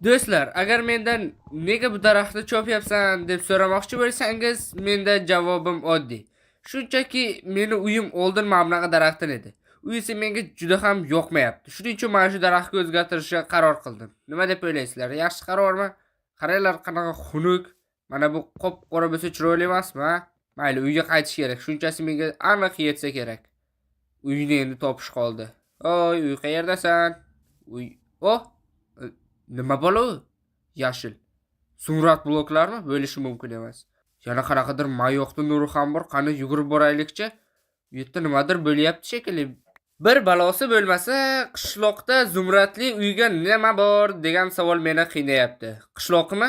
Do'stlar, agar mendan nega bu daraxtni chopyapsan deb so'ramoqchi bo'lsangiz, menda javobim oddiy. Shunchaki meni uyim oldin mana bunaqa daraxtdan edi. U esa menga juda ham yoqmayapti. Shuning uchun mana shu daraxtga o'zgartirishga qaror qildim. Nima deb o'ylaysizlar? Yaxshi qarormi? Qaranglar qanaqa xunuk. Mana bu qop-qora bo'lsa chiroyli emasmi? Mayli, uyga qaytish kerak. Shunchasi menga aniq yetsa kerak. Uyni endi topish qoldi. Oy, uy qayerdasan? Uy. Oh, nima bo'la u? Yashil. Surat bloklarmi? Bo'lishi mumkin emas. Yana qanaqadir mayoqning nuri ham bor. Qani yugurib boraylikchi. Bu yerda nimadir bo'lyapti shekilli. Bir balosi bo'lmasa, qishloqda Zumradli uyga nima bor degan savol meni qiynayapti. Qishloqmi?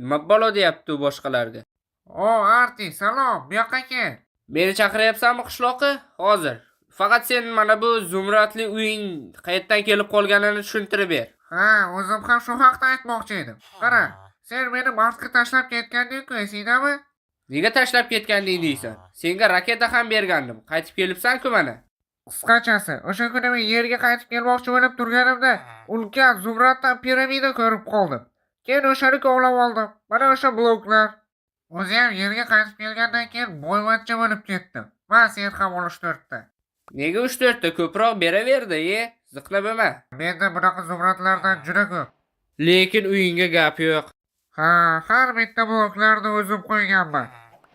Nima balo deyapti u boshqalarga. O, Arti, salom, bu yoqqa kel. Meni chaqiryapsanmi qishloqqa? Hozir. Faqat sen mana bu Zumradli uying qayerdan kelib qolganini tushuntirib ber. Ha, o'zim ham shu haqda aytmoqchi edim. Qara, sen meni Marsga tashlab ketganding-ku, esingdami? Nega tashlab ketganding deysan? Senga raketa ham bergandim. Qaytib kelibsan-ku mana. Qisqachasi, o'sha kuni men yerga qaytib kelmoqchi bo'lib turganimda, ulkan Zumraddan piramida ko'rib qoldim. Keyin o'shani kovlab oldim. Mana o'sha bloklar. O'zi ham yerga qaytib kelgandan keyin boyvachcha bo'lib ketdim. Va sen ham ol 3-4 ta. Nega 3-4 ta ko'proq beraverdi, ziqna bo'lma. Menda bunaqa Zumradlardan juda ko'p. Lekin uyingga gap yo'q. Ha, har bitta bloklarni o'zim qo'yganman.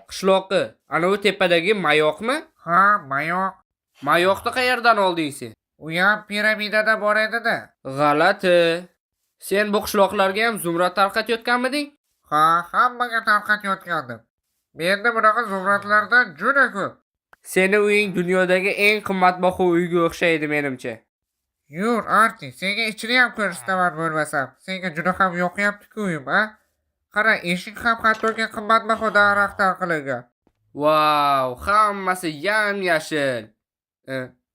Qishloqi, ana u tepadagi mayoqmi? Ha, mayoq. Mayoqni qayerdan olding sen? U ham piramidada bor edi-da. G'alati. Sen bu qishloqlarga ham Zumrad tarqatayotganmiding? Ha, hammaga tarqatayotgandim. Menda bunaqa Zumradlardan juda ko'p. Seni uying dunyodagi eng qimmatbaho uyga o'xshaydi menimcha. Yur, Arti, senga ichini ham ko'rsataman bo'lmasam. Senga juda ham yoqyapti-ku uyim, ha? Qara, eshik ham hattoki qimmatbaho daraxtdan qilingan. Vau, hammasi yam-yashil.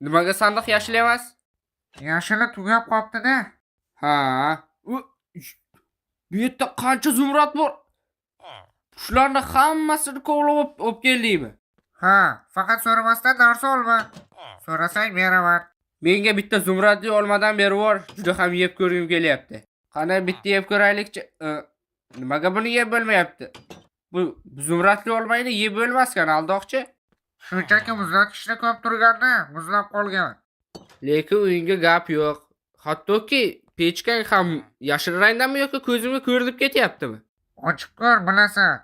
Nimaga sandiq yashil emas? Yashili tugab qopti-da. Ha, bu yerda qancha Zumrad bor? Shularni hammasini kovlab olib keldingmi? Ha, faqat so'ramasdan dars olma. So'rasang beraman. Menga bitta Zumradli olmadan berib yubor, juda ham yeb ko'rgim kelyapti. Qani bitta yeb ko'raylikchi. Nimaga buni yeb bo'lmayapti? Bu Zumradli olmayni yeb bo'lmaskan aldoqchi. Shunchaki muzlatkichda ko'p turganda muzlab qolgan. Lekin uyingga gap yo'q. Hattoki pechkang ham yashil rangdanmi yoki ko'zimga ko'rinib ketyaptimi? Ochib ko'r, bilasan.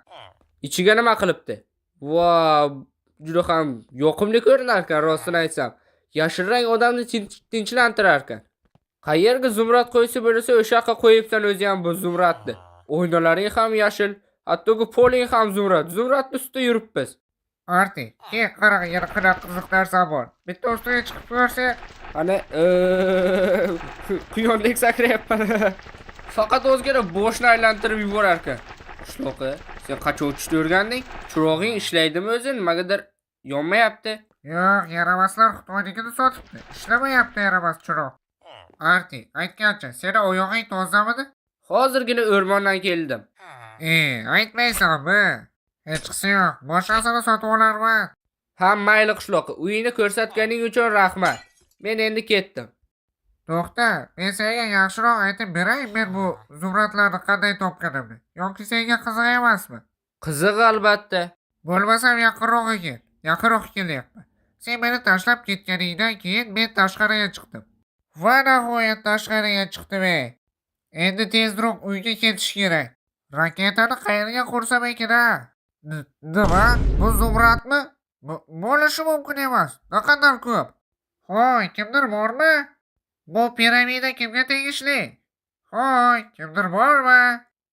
Ichiga nima qilibdi? Vau, juda ham yoqimli ko'rinar ekan, rostini aytsam. Yashil rang odamni tinchlantirar ekan. Qayerga Zumrad qo'ysa bo'lsa, o'sha yoqqa qo'yibsan o'zi ham bu Zumradni. O'ynalaring ham yashil, hattoki poling ham Zumrad. Zumradni ustida yuribmiz. Arti, ke qara, yana qanaqa qiziq narsa bor. Bitta ustiga chiqib ko'rsa, ana quyondek sakrayapman. Faqat o'zgara boshni aylantirib yuborar ekan. Qishloqi, sen qachon uchishni o'rganding? Chirog'ing ishlaydimi o'zi? Nimagadir yonmayapti? Yo'q, yaramaslar Xitoynikini sotibdi. Ishlamayapti yaramas chiroq. Arti, aytgancha, seni oyog'ing tozamidi? Hozirgina o'rmondan keldim. Aytmaysanmi? Hech qisi yo'q. Boshqasini sotib olarman. Ha, mayli qishloqi. Uyingni ko'rsatganing uchun rahmat. Men endi ketdim. To'xta, men senga yaxshiroq aytib beray, men bu Zumradlarni qanday topganimni. Yoki senga qiziq emasmi? Qiziq albatta. Bo'lmasam yaqinroqqa kel. Yaqinroq kelyapman. Sen meni tashlab ketganingdan keyin men tashqariga chiqdim. Va nihoyat tashqariga chiqdim. Endi tezroq uyga ketish kerak. Raketani qayerga qursam ekan-a? Nima? Bu Zumradmi? Bo'lishi mumkin emas. Naqadar ko'p. Hoy, kimdir bormi? Bu piramida kimga tegishli? Hoy, kimdir bormi?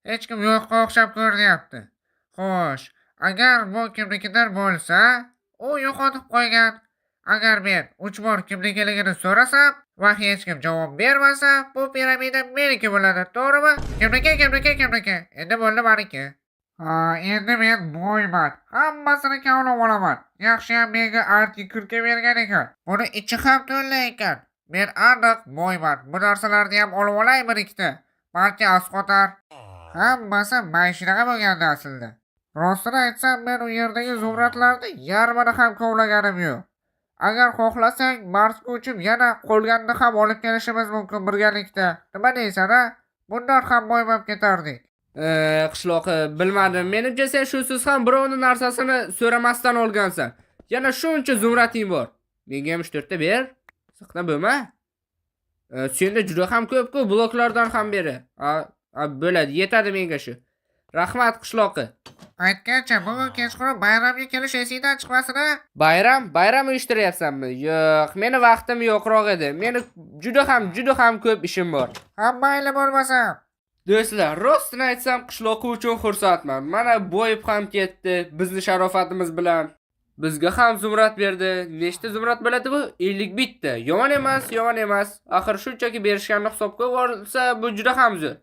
Hech kim yo'qqa o'xshab ko'rinyapti. Xo'sh, agar bu kimnikidir bo'lsa, u yo'qotib qo'ygan. Agar men 3 bor kimnikiligini so'rasam va hech kim javob bermasa, bu piramida meniki bo'ladi, to'g'rimi? Kimniki? Endi bo'ldi meniki. Ha, endi men boyman. Hammasini kavlab olaman. Yaxshiyam menga Arti kurka bergan ekan. Buni ichi ham to'la ekan. Men aniq boyman. Bu narsalarni ham olib olay bir ikkita. Balki asqotar. Hammasi mashinaga bo'lganda aslida. Rostini aytsam, men u yerdagi Zumradlarni yarmini ham kovlaganim yo'q. Agar xohlasang, Marsga uchib yana qolganini ham olib kelishimiz mumkin birgalikda. Nima deysan, ha? bundan ham boyib ketardik. Qishloqi bilmadim. Menimcha sen shusiz ham birovning narsasini so'ramasdan olgansan. Yana shuncha zumrating bor. Menga ham 3-4 ta ber. Siqna bo'lma. Senda juda ham ko'p-ku bloklardan ham beri. Bo'ladi, yetadi menga shu. Rahmat qishloqi. Aytgancha bugun kechqurun bayramga kelish esingdan chiqmasin-a? Bayram uyushtiryapsanmi? Yo'q, meni vaqtim yo'qroq edi. Meni juda ham ko'p ishim bor. Mayli bo'lmasa. Do'stlar, rostini aytsam qishloqi uchun xursandman. Mana boyib ham ketdi bizni sharofatimiz bilan. Bizga ham zumrat berdi. Nechta zumrat bo'ladi bu? 50 bitta. Yomon emas. Axir shunchaki berishganini hisobga olsa, bu juda ham zo'r.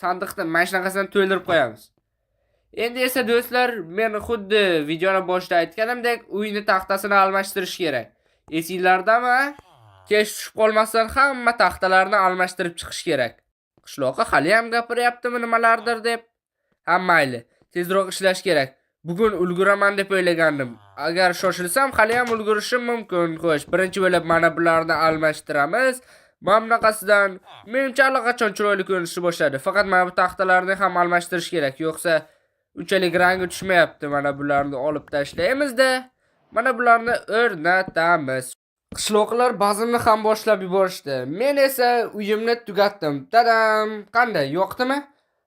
Sandiqda mana shunaqasini to'ldirib qo'yamiz. Endi esa do'stlar, men xuddi videoni boshida aytganimdek, uyni taxtasini almashtirish kerak. Esinglardami? Kech tushib qolmasdan hamma taxtalarni almashtirib chiqish kerak. Qishloqi hali ham gapiryaptimi nimalardir deb. Mayli, tezroq ishlash kerak. Bugun ulguraman deb o'ylagandim. Agar shoshilsam, hali ham ulgurishim mumkin. Xo'sh, birinchi bo'lib mana bularni almashtiramiz. Mamnaqasidan menimcha allaqachon chiroyli ko'rinishni boshladi. Faqat mana bu taxtalarni ham almashtirish kerak, yo'qsa unchalik rangi tushmayapti. Mana bularni olib tashlaymiz-da. Mana bularni o'rnatamiz. Qishloqlar bazmni ham boshlab yuborishdi. Men esa uyimni tugatdim. Tadam! Qanday, yoqdimi?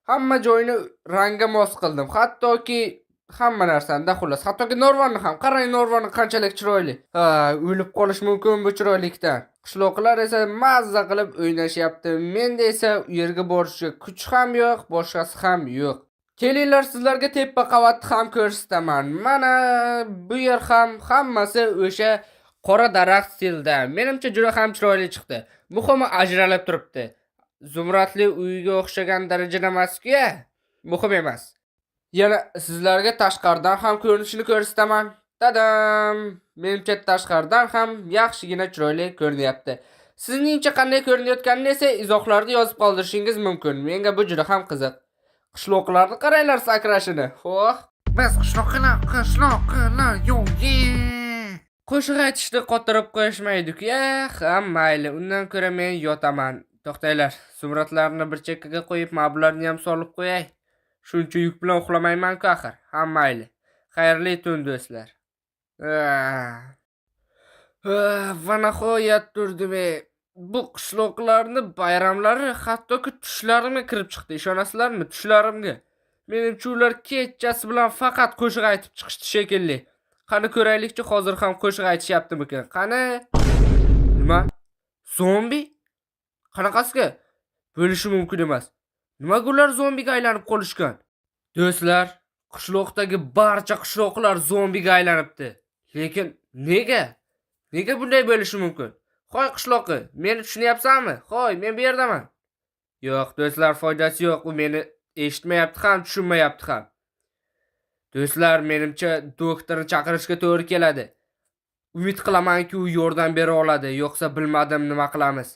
Hamma joyini rangga mos qildim. Hattoki hamma narsani, xullas, hattoki Norvonni ham. Qarang, Norvonni qanchalik chiroyli. O'lib qolish mumkin bu chiroylikdan. Qishloqlar esa mazza qilib o'ynashyapti. Menda esa u yerga borishga kuch ham yo'q, boshqasi ham yo'q. Kelinglar, sizlarga teppa qavatni ham ko'rsataman. Mana bu yer ham hammasi o'sha qora daraxt stilda. Menimcha juda ham chiroyli chiqdi. Muhimi ajralib turibdi. Zumratli uyga o'xshagan darajada emas-ku. Muhim emas. Yana sizlarga tashqaridan ham ko'rinishini ko'rsataman. Tadam! Menimcha tashqaridan ham yaxshigina chiroyli ko'rinyapti. Sizningcha qanday ko'rinayotganini esa izohlarda yozib qoldirishingiz mumkin. Menga bu juda ham qiziq. Qishloqlarni qaranglar sakrashini. Xo'p. Biz qishloqlar yo'q. Qo'shiq aytishni qotirib qo'yishmaydi-ku. Mayli, undan ko'ra men yotaman. To'xtanglar, zumratlarni bir chekkaga qo'yib, mablarni ham solib qo'yay. Shuncha yuk bilan uxlamayman-ku axir. Mayli. Xayrli tun do'stlar. Va nihoyat turdim. Bu qishloqlarni bayramlari hattoki tushlarimga kirib chiqdi. Ishonasizlarmi? Tushlarimga. Menimcha ular kechasi bilan faqat qo'shiq aytib chiqishdi shekilli. Qani ko'raylikchi, hozir ham qo'shiq aytishyaptimikan? Qani? Nima? Zombi? Qanaqasiga? Bo'lishi mumkin emas. Nimaga ular zombiga aylanib qolishgan? Do'stlar, qishloqdagi barcha qishloqlar zombiga aylanibdi. Lekin nega? Nega bunday bo'lishi mumkin? Qo'y qishloqi, meni tushunyapsanmi? Qo'y, men bu yerdaman. Yo'q, do'stlar, foydasi yo'q. U meni eshitmayapti ham, tushunmayapti ham. Do'stlar, menimcha doktorni chaqirishga to'g'ri keladi. Umid qilamanki, u yordam bera oladi, yo'qsa bilmadim nima qilamiz.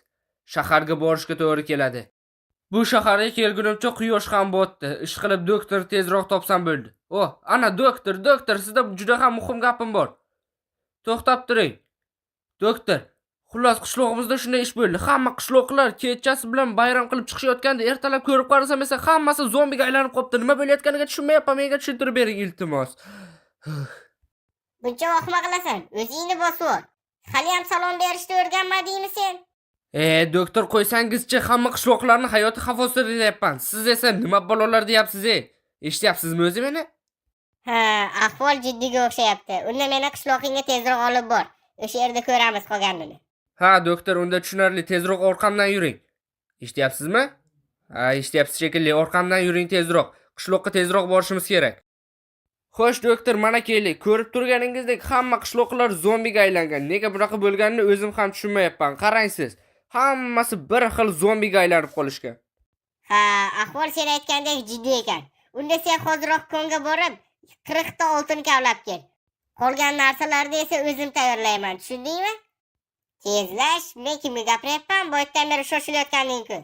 Shaharga borishga to'g'ri keladi. Bu shaharga kelgunimcha quyosh ham botdi. Ish qilib doktor tezroq topsam bo'ldi. Ana doktor, sizda juda ham muhim gapim bor. To'xtab turing. Doktor, xullas qishloqimizda shunday ish bo'ldi. Hamma qishloqlar kechasi bilan bayram qilib chiqishayotganda ertalab ko'rib qarasam esa hammasi zombiga aylanib qopti. Nima bo'layotganiga tushunmayapman. Menga tushuntirib bering iltimos. Buncha vahma qilasan, o'zingni bosib ol. Hali ham salom berishni o'rganmadingmi sen? Doktor, qo'ysangizchi, hamma qishloqlarni hayoti xavf ostida deyapman. Siz esa nima balolar deyapsiz? Eshityapsizmi o'zi meni? Ahvol jiddiga o'xshayapti. Unda meni qishloqingga tezroq olib bor. O'sha yerda ko'ramiz qolganini. Doktor, unda tushunarli, tezroq orqamdan yuring. Eshityapsizmi? Eshityapsiz shekilli, orqamdan yuring tezroq. Qishloqqa tezroq borishimiz kerak. Xo'sh, doktor, mana keling. Ko'rib turganingizdek, hamma qishloqlar zombiga aylangan. Nega bunaqa bo'lganini o'zim ham tushunmayapman. Qarang siz. Hammasi bir xil zombiga aylanib qolishgan. Ahvol sen aytgandek jiddiy ekan. Unda sen hozirroq konga borib, 40 ta oltin kavlab kel. Qolgan narsalarni esa o'zim tayyorlayman, tushundingmi? Tezlash, men kimga gapiryapman? Boydan beri shoshilayotganing-ku.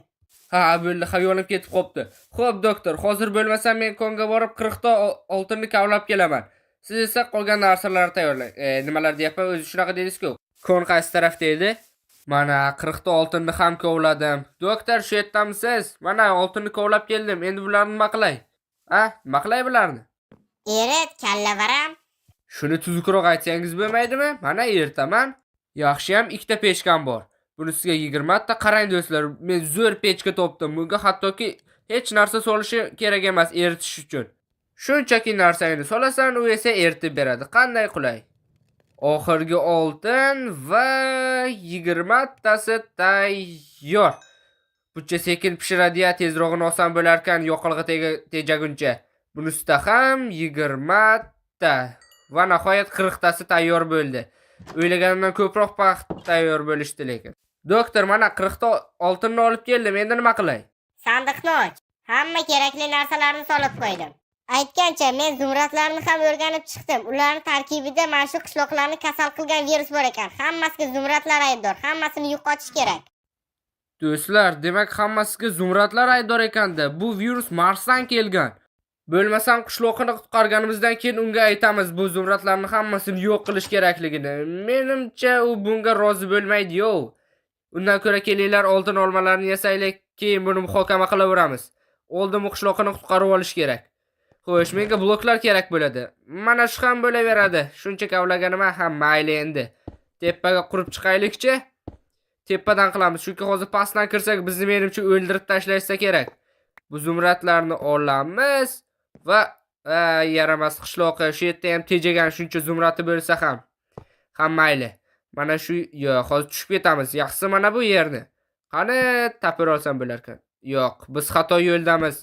Bo'ldi, xayolim ketib qopti. Xo'p, doktor, hozir bo'lmasam men konga borib 40 ta oltinni kavlab kelaman. Siz esa qolgan narsalarni tayyorlang. Nimalar deyapman, o'zi shunaqa dedingiz-ku. Kon qaysi tarafda edi? Mana 40 ta oltinni ham kovladim. Doktor, shu yerdamisiz? Mana oltinni kovlab keldim. Endi bularni nima qilay? Nima qilay bularni? Eret, kallavaram. Shuni tuzukroq aytsangiz bo'lmaydimi? Mana ertaman. Yaxshiyam ikkita pechkam bor. Bunisiga 20 ta. Qarang do'stlar, men zo'r pechka topdim. Bunga hattoki hech narsa solishi kerak emas eritish uchun. Shunchaki narsani solasan, u esa eritib beradi. Qanday qulay? Oxirgi oltin va 20 tasi tayyor. Buncha sekin pishiradi-ya, tezrog'ini olsam bo'lar ekan, yoqilg'i tejaguncha. Bunisida ham 20 ta va nihoyat 40 tasi tayyor bo'ldi. O'ylaganimdan ko'proq vaqt tayyor bo'lishdi lekin. Doktor, mana 40 ta oltinni olib keldim. Endi nima qilay? Sandiqni och. Hamma kerakli narsalarni solib qo'ydim. Aytgancha, men zumradlarni ham o'rganib chiqdim. Ularning tarkibida mana shu qishloqlarni kasal qilgan virus bor ekan. Hammasiga zumradlar aybdor. Hammasini yo'qotish kerak. Do'stlar, demak hammasiga zumradlar aybdor ekanda. Bu virus Marsdan kelgan. Bo'lmasam qishloqni qutqarganimizdan keyin unga aytamiz bu zumradlarni hammasini yo'q qilish kerakligini. Menimcha u bunga rozi bo'lmaydi-yo. Undan ko'ra kelinglar oltin olmalarni yasaylik, keyin buni muhokama qilaveramiz. Oldin qishloqni qutqarib olish kerak. Xo'sh, menga bloklar kerak bo'ladi. Mana shu ham bo'laveradi. Shuncha kavlaganim ham mayli endi. Tepaga qurib chiqaylikchi. Tepadan qilamiz, chunki hozir pastdan kirsak bizni menimcha o'ldirib tashlashsa kerak. Bu zumradlarni olamiz va yaramas qishloqi shu yerda ham tejagan shuncha zumrati bo'lsa ham mayli. Mana shu hozir tushib ketamiz. Yaxshisi mana bu yerni. Qani tapir olsam bo'lar ekan. Yo'q, biz xato yo'ldamiz.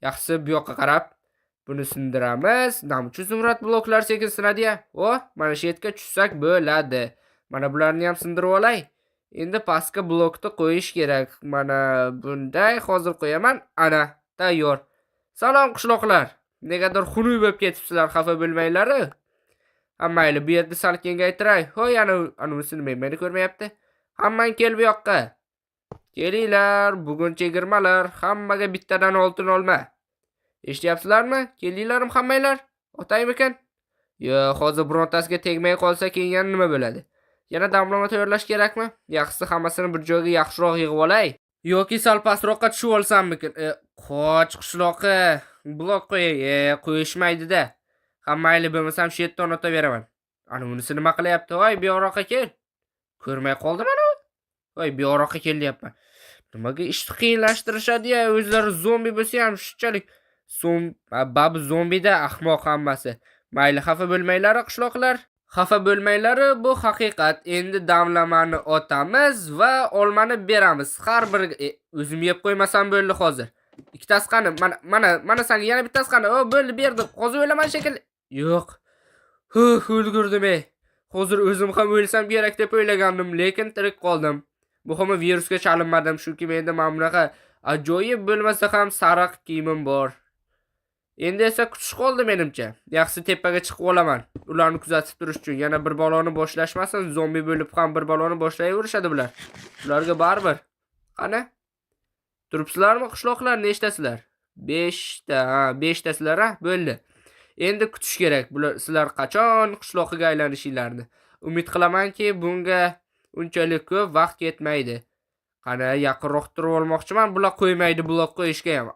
Yaxshisi bu yoqqa qarab buni sindiramiz. Namchi zumrad bloklar sekin sinadi-ya. Mana shu yerga tushsak bo'ladi. Mana bularni ham sindirib olay. Endi pastga blokni qo'yish kerak. Mana bunday hozir qo'yaman. Ana, tayyor. Salom qishloqlar. Negadir xunuk bo'lib ketibsizlar, xafa bo'lmanglar. Mayli, bu yerda sal kengaytiray. Hoy, anusini meni ko'rmayapti. Hammang kel bu yoqqa. Kelinglar, bugun chegirmalar, hammaga bittadan oltin olma. Eshityapsizlarmi? Kelinglarim hammanglar. Otaymikan? Yo'q, hozir birontasiga tegmay qolsa keyin nima bo'ladi? Yana damlama tayyorlash kerakmi? Yaxshisi hammasini bir joyga yaxshiroq yig'ib olay. Yoki sal pastroqqa tushib olsammikin? Qoch qishloqi. Blok qo'yay. Qo'yishmaydi-da. Mayli bo'lmasam shu yerdan otaveraman. Ana bunisi nima qilyapti? Voy, bu yoqqa kel. Ko'rmay qoldim ana. Voy, bu yoqqa kel deyapman. Nimaga ishni qiyinlashtirishadi-ya? O'zlari zombi bo'lsa ham shunchalik babu zombida ahmoq hammasi. Mayli, xafa bo'lmanglar qishloqlar. Xafa bo'lmanglar, bu haqiqat. Endi damlamani otamiz va olmani beramiz. Har biriga o'zim yeb qo'ymasam bo'ldi hozir. Ikkitasi qani? Mana senga yana bittasi qani? Bo'ldi, berdim. Hozir o'laman shekilli. Yo'q. O'lgurdim. Hozir o'zim ham o'lsam kerak deb o'ylagandim, lekin tirik qoldim. Muhimi virusga chalinmadim, chunki menda mana bunaqa ajoyib bo'lmasa ham sariq kiyimim bor. Endi esa kutish qoldi menimcha. Yaxshi tepaga chiqib olaman. Ularni kuzatib turish uchun yana bir baloni boshlashmasin, zombi bo'lib ham bir baloni boshlayverishadi bular. Ularga baribir. Qani? Turibsizlarmi qishloqlar, nechtasizlar? 5 ta, 5 tasizlar, bo'ldi. Endi kutish kerak. Bular sizlar qachon qishloqiga aylanishinglarni. Umid qilamanki, bunga unchalik ko'p vaqt ketmaydi. Qani, yaqinroq turib olmoqchiman, bular qo'ymaydi blok qo'yishga ham.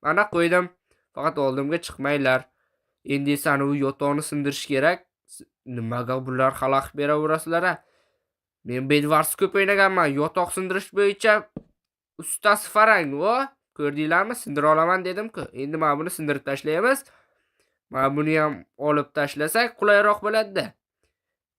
Mana qo'ydim. Faqat oldimga chiqmanglar. Endi esa u yotoqni sindirish kerak. Nimaga bular xalaqit beraverasizlar? Men Bedwars ko'p o'ynaganman. Yotoq sindirish bo'yicha ustasi farang. Ko'rdinglarmi? Sindira olaman dedim-ku. Endi mana buni sindirib tashlaymiz. Mana buni ham olib tashlasak qulayroq bo'ladi-da.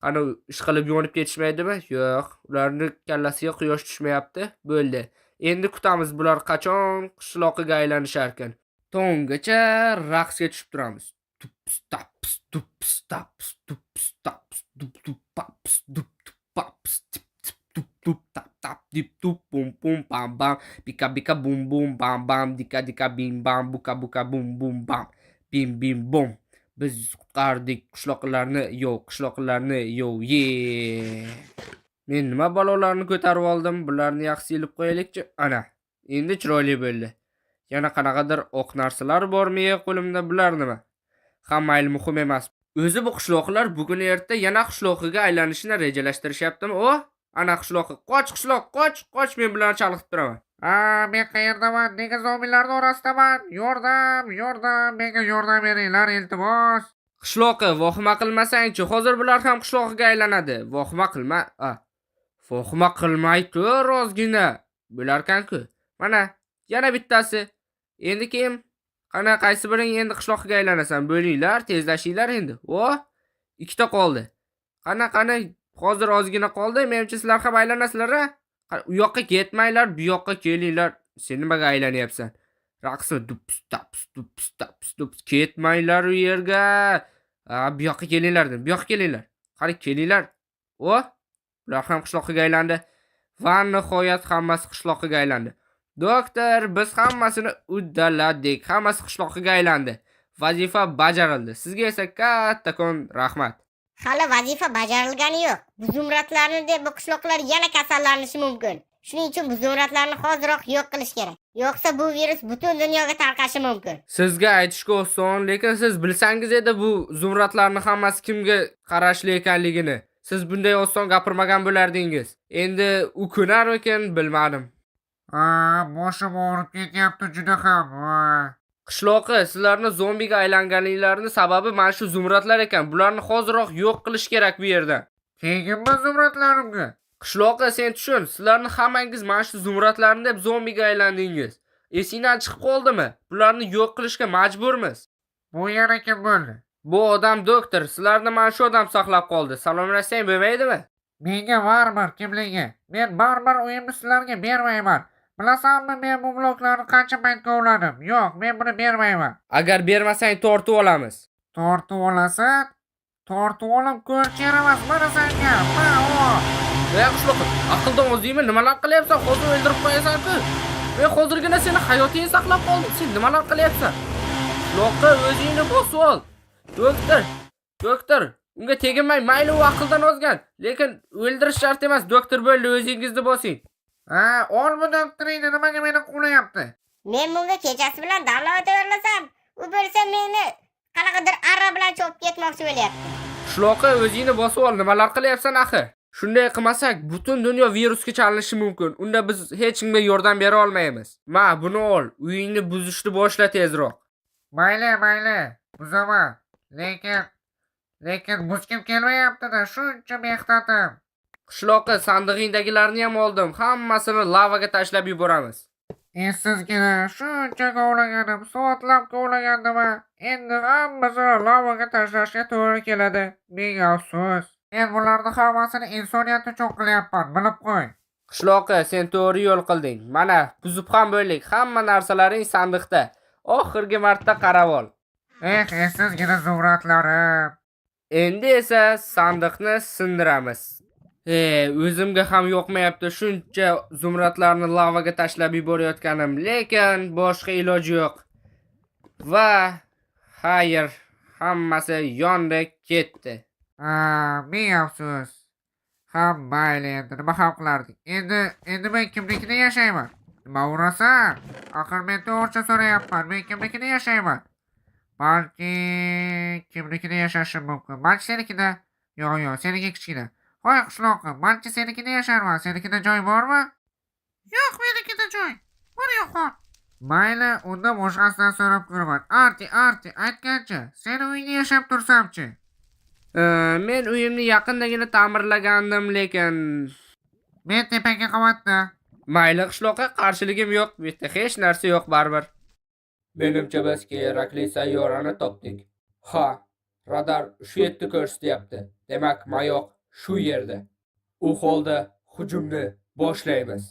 Qani ishqilib yonib ketishmaydimi? Yo'q, ularning kallasiga quyosh tushmayapti. Bo'ldi. Endi kutamiz bular qachon qishloqiga aylanishar ekan. Tonggacha raqsga tushib turamiz. Bum bum bam bam, bika bika bum bum bam bam, dika dika bim bam, buka buka bum bum bam, bim bim bum. Biz qutqardik qishloqlarni, ye. Men nima balolarni ko'tarib oldim? Bularni yaxshi ilib qo'yaylikchi. Ana, endi chiroyli bo'ldi. Yana qanaqadir oq narsalar bormi qo'limda, bular nima? Mayli, muhim emas. O'zi bu qishloqlar bugun erta yana qishloqiga aylanishni rejalashtirishyaptimi? Ana qishloqqa. Qoch qishloq, qoch men bilan chalg'itib turaman. Men qayerdaman? Nega zombilarning orasidaman? Yordam, menga yordam beringlar, iltimos. Qishloqqa vahima qilmasang-chi, hozir bular ham qishloqqa aylanadi. Vahima qilma. Vahima qilmay tur ozgina. Bularkan-ku. Mana, yana bittasi. Endi kim? Qana qaysi biring endi qishloqqa aylanasan? Bo'linglar, tezlashinglar endi. Ikkita qoldi. Qana, hozir ozgina qoldi. Menimcha sizlar ham aylanasizlar-a? U yoqqa ketmanglar, bu yoqqa kelinglar. Sen nimaga aylanyapsan? Raqsmi dups taps ketmanglar u yerga. Bu yoqqa kelinglar dedim. Bu yoqqa kelinglar. Qani kelinglar. Bular ham qishloqqa aylandi. Va nihoyat hammasi qishloqqa aylandi. Doktor, biz hammasini uddaladik. Hammasi qishloqqa aylandi. Vazifa bajarildi. Sizga esa kattakon rahmat. Hali vazifa bajarilgani yo'q. Bu zumradlarni deb bu qishloqlar yana kasallanishi mumkin. Shuning uchun bu zumradlarni hoziroq yo'q qilish kerak. Yo'qsa bu virus butun dunyoga tarqashi mumkin. Sizga aytishga oson, lekin siz bilsangiz edi bu zumradlarning hammasi kimga qarashli ekanligini. Siz bunday oson gapirmagan bo'lardingiz. Endi u kunarmikin bilmadim. Boshim og'rib ketyapti juda ham. Qishloqqa sizlarni zombiga aylanganliklarini sababi mana shu zumradlar ekan. Bularni hoziroq yo'q qilish kerak bu yerdan. Tegimmi zumradlarimga? Qishloqqa sen tushun, sizlarni hammangiz mana shu zumradlarni deb zombiga aylandingiz. Esingdan chiqib qoldimi? Bularni yo'q qilishga majburmiz. Bu yana kim bo'ldi? Bu odam doktor, sizlarni mana shu odam saqlab qoldi. Salomlashsang bo'lmaydimi? Menga baribir kimligi. Men baribir uyimni sizlarga bermayman. Bilasanmi, men bu bloklarni qancha payt kovladim? Yo'q, men buni bermayman. Agar bermasang tortib olamiz. Tortib olasan? Tortib olib ko'rcheramas mana senga. Qishloqqa, aqldan ozdingmi? Nimalar qilyapsan? Hozir o'ldirib qo'yasan-ku. Men hozirgina seni hayotingni saqlab qoldim. Sen nimalar qilyapsan? Qishloqqa o'zingni bosib ol. Doktor, unga teginmang. Mayli u aqldan ozgan, lekin o'ldirish shart emas. Doktor bo'ldi, o'zingizni bosing. Ol bu doktoringni, nimaga meni qo'layapti? Men bunga kechasi bilan damlab o'taverlasam, u bo'lsa meni qanaqadir arra bilan chopib ketmoqchi bo'lyapti. Qishloqqa o'zingni bosib ol. Nimalar qilyapsan axir? Shunday qilmasak, butun dunyo virusga chalinishi mumkin. Unda biz hech kimga yordam bera olmaymiz. Buni ol. Uyingni buzishni boshla tezroq. Mayli, buzaman. Lekin buzgim kelmayapti-da, shuncha mehnatim. Qishloqqa sandig'ingdagilarni ham oldim. Hammasini lavaga tashlab yuboramiz. Sizgina shuncha kovlaganim, soatlab kovlagandim. Endi hammasini lavaga tashlashga to'g'ri keladi. Menga afsus. Men bularni hammasini insoniyat uchun qilyapman, bilib qo'y. Qishloqqa, sen to'g'ri yo'l qilding. Mana, buzib ham bo'ldik. Hamma narsalaring sandiqda. Oxirgi marta qarab ol. Sizgina zumradlarim. Endi esa sandiqni sindiramiz. O'zimga ham yoqmayapti shuncha zumradlarni lavaga tashlab yuborayotganim, lekin boshqa iloji yo'q. Va xayr, hammasi yondek ketdi. Ming afsus. Mayli, endi nima ham qilardik? Endi men kimnikida yashayman? Nima urasan? Axir men to'g'richa so'rayapman. Men kimnikida yashayman? Balki kimnikida yashashim mumkin. Balki senikida. Yo'q, seniki kichkina. Voy qishloqqa, balki senikida yasharman. Senikida joy bormi? Yo'q, menikida joy. Bor yo'q. Mayli, unda boshqasidan so'rab ko'raman. Arti, aytgancha, seni uyingda yashab tursamchi. Men uyimni yaqindagina ta'mirlagandim, lekin men tepaki qavatda. Mayli qishloqqa, qarshiligim yo'q. Bu yerda hech narsa yo'q baribir. Menimcha biz kerakli sayyorani topdik. Radar shu yerda ko'rsatyapti. Demak, mayoq shu yerda. U holda hujumni boshlaymiz.